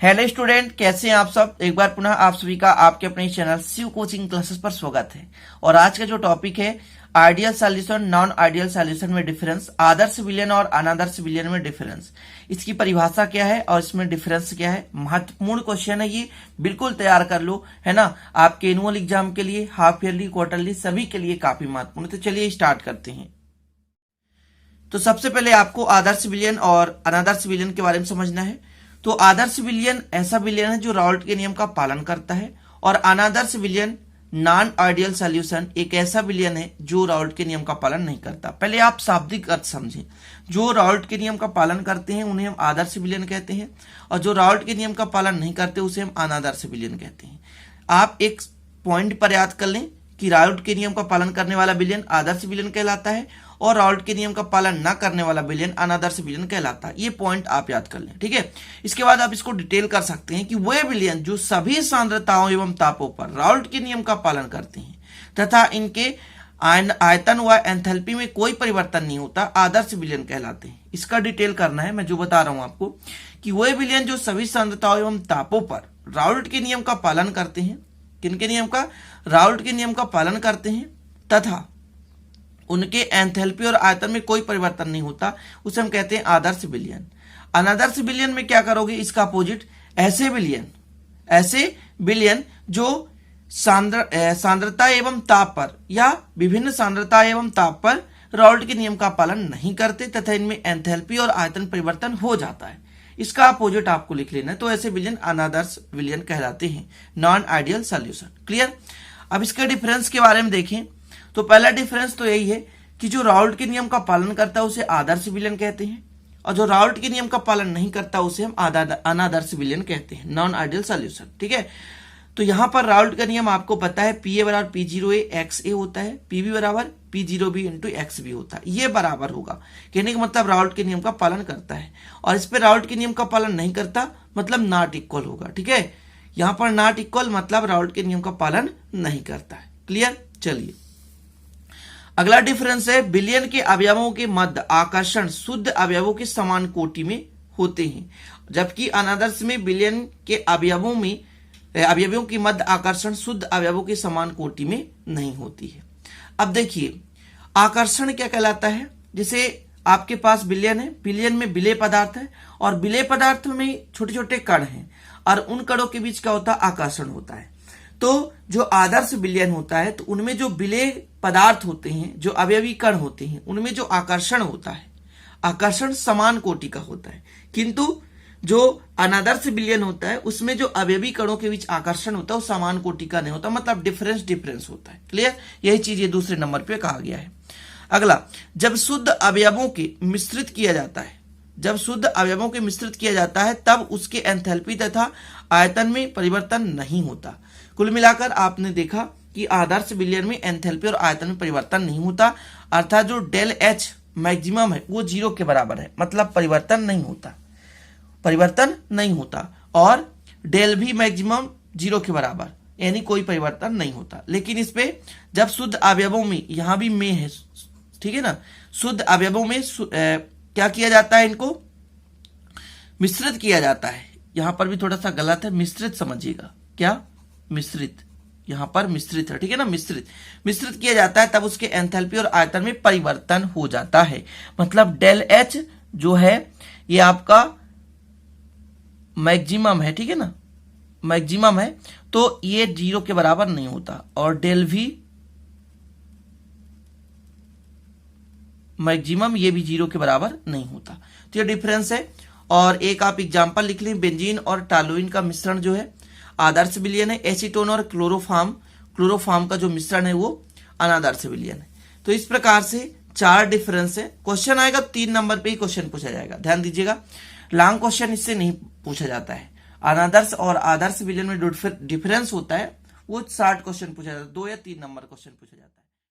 Hello student, कैसे हैं आप सब। एक बार पुनः आप सभी का आपके अपने चैनल शिव कोचिंग क्लासेस पर स्वागत है। और आज का जो टॉपिक है ideal solution non ideal solution में डिफरेंस, आदर्श विलयन और अनादर्श विलयन में डिफरेंस, इसकी परिभाषा क्या है और इसमें डिफरेंस क्या है। महत्वपूर्ण क्वेश्चन है ये, बिल्कुल तैयार कर लो, है ना। आपके एनुअल एग्जाम के लिए, हाफ ईयरली, क्वार्टरली, सभी के लिए काफी महत्वपूर्ण। तो चलिए स्टार्ट करते हैं। तो सबसे पहले आपको आदर्श विलयन और अनादर्श विलयन के बारे में समझना है। तो आदर्श विलयन ऐसा विलयन है जो राउल्ट के नियम का पालन करता है, और अनादर्श विलयन नॉन आइडियल सॉल्यूशन एक ऐसा विलयन है जो राउल्ट के नियम का पालन नहीं करता। पहले आप शाब्दिक अर्थ समझें। जो राउल्ट के नियम का पालन करते हैं उन्हें हम आदर्श विलयन कहते हैं, और जो राउल्ट के नियम का पालन नहीं करते उसे हम अनादर्श विलयन कहते हैं। आप एक पॉइंट पर याद कर लें कि राउल्ट के नियम का पालन करने वाला विलयन आदर्श विलयन कहलाता है, और राउल्ट के नियम का पालन न करने वाला विलयन अनादर्श विलयन कहलाता है। ये पॉइंट आप याद कर लें, ठीक है। इसके बाद आप इसको डिटेल कर सकते हैं कि वे विलयन जो सभी सांद्रताओं एवं तापों पर राउल्ट के नियम का पालन करते हैं तथा इनके आयतन व एंथैल्पी में कोई परिवर्तन नहीं होता, आदर्श विलयन कहलाते हैं। इसका डिटेल करना है, मैं जो बता रहा हूं आपको कि वे विलयन जो सभी सांद्रताओं एवं तापों पर राउल्ट के नियम का पालन करते हैं, किनके नियम का, राउल्ट के नियम का पालन करते हैं तथा उनके एंथैल्पी और आयतन में कोई परिवर्तन नहीं होता, उसे हम कहते हैं आदर्श विलयन। अनादर्श विलयन में क्या करोगे, इसका अपोजिट, ऐसे विलयन जो सांद्रता एवं ताप पर या विभिन्न सांद्रता एवं ताप पर राउल्ट के नियम का पालन नहीं करते तथा इनमें एंथैल्पी और आयतन परिवर्तन हो जाता है, इसका अपोजिट आपको लिख लेना है। तो ऐसे विलयन अनादर्श विलयन कहलाते हैं, नॉन आइडियल सॉल्यूशन। क्लियर। अब इसके डिफरेंस के बारे में देखें तो पहला डिफरेंस तो यही है कि जो राउल्ट के नियम का पालन करता है उसे आदर्श विलयन कहते हैं, और जो राउल्ट के नियम का पालन नहीं करता उसे हम अनादर्श विलयन कहते हैं, नॉन आइडियल सॉल्यूशन। ठीक है। तो यहां पर राउल्ट का नियम आपको पता है, पी ए बराबर P0A XA होता है, पीबी बराबर P0B इंटू XB होता है। ये बराबर होगा, कहने का मतलब राउल्ट के नियम का पालन करता है, और इस पर राउल्ट के नियम का पालन नहीं करता मतलब नॉट इक्वल होगा। ठीक है। यहां पर नॉट इक्वल मतलब राउल्ट के नियम का पालन नहीं करता है। क्लियर। चलिए अगला डिफरेंस है, विलयन के अवयवों के मध्य आकर्षण शुद्ध अवयवों के समान कोटि में होते हैं, जबकि अनादर्श में विलयन के अवयवों की मध्य आकर्षण शुद्ध अवयवों के समान कोटि में नहीं होती है। अब देखिए आकर्षण क्या कहलाता है। जैसे आपके पास विलयन है, विलयन में विलेय पदार्थ है, और विलेय पदार्थ में छोटे छोटे कण हैं, और उन कणों के बीच क्या होता है, आकर्षण होता है। तो जो आदर्श विलयन होता है तो उनमें जो विलेय पदार्थ होते हैं, जो अवयवी कण होते हैं, उनमें जो आकर्षण होता है, आकर्षण समान कोटि का होता है, किंतु जो अनादर्श विलयन होता है उसमें जो अवयवी कणों के बीच आकर्षण होता है वो समान कोटि का नहीं होता, मतलब डिफरेंस होता है। क्लियर। यही चीज ये दूसरे नंबर पे कहा गया है। अगला, जब शुद्ध अवयवों के मिश्रित किया जाता है, जब शुद्ध अवयवों के मिश्रित किया जाता है तब उसके एंथैल्पी तथा आयतन में परिवर्तन नहीं होता। कुल मिलाकर आपने देखा कि आदर्श विलयन में एंथैल्पी और आयतन में परिवर्तन नहीं होता, अर्थात जो डेल एच मैक्सिमम है वो 0 के बराबर है, मतलब परिवर्तन नहीं होता, और डेल भी मैक्सिमम 0 के बराबर, यानी कोई परिवर्तन नहीं होता। लेकिन इस पे जब शुद्ध अवयवों में, यहां भी में है, ठीक है ना, शुद्ध अवयवों में क्या किया जाता है, इनको मिश्रित किया जाता है। यहां पर भी थोड़ा सा गलत है, मिश्रित समझिएगा, क्या मिश्रित, यहां पर मिश्रित है, ठीक है ना, मिश्रित किया जाता है, तब उसके एंथैल्पी और आयतन में परिवर्तन हो जाता है। मतलब डेल एच जो है ये आपका मैक्सिमम है, ठीक है ना, मैक्सिमम है, तो ये 0 के बराबर नहीं होता, और डेल भी मैक्सिमम ये भी 0 के बराबर नहीं होता। तो ये डिफरेंस है। और एक आप एग्जांपल लिख लें, बेंजीन और टॉलुइन का मिश्रण जो है आदर्श विलयन है, एसीटोन और क्लोरोफॉर्म का जो मिश्रण है वो अनादर्श विलयन है। तो इस प्रकार से 4 डिफरेंस है। क्वेश्चन आएगा 3 नंबर पे ही क्वेश्चन पूछा जाएगा, ध्यान दीजिएगा, लॉन्ग क्वेश्चन इससे नहीं पूछा जाता है। अनादर्श और आदर्श विलयन में डिफरेंस होता है वो शॉर्ट क्वेश्चन पूछा जाता है, 2 या 3 नंबर क्वेश्चन पूछा जाता है।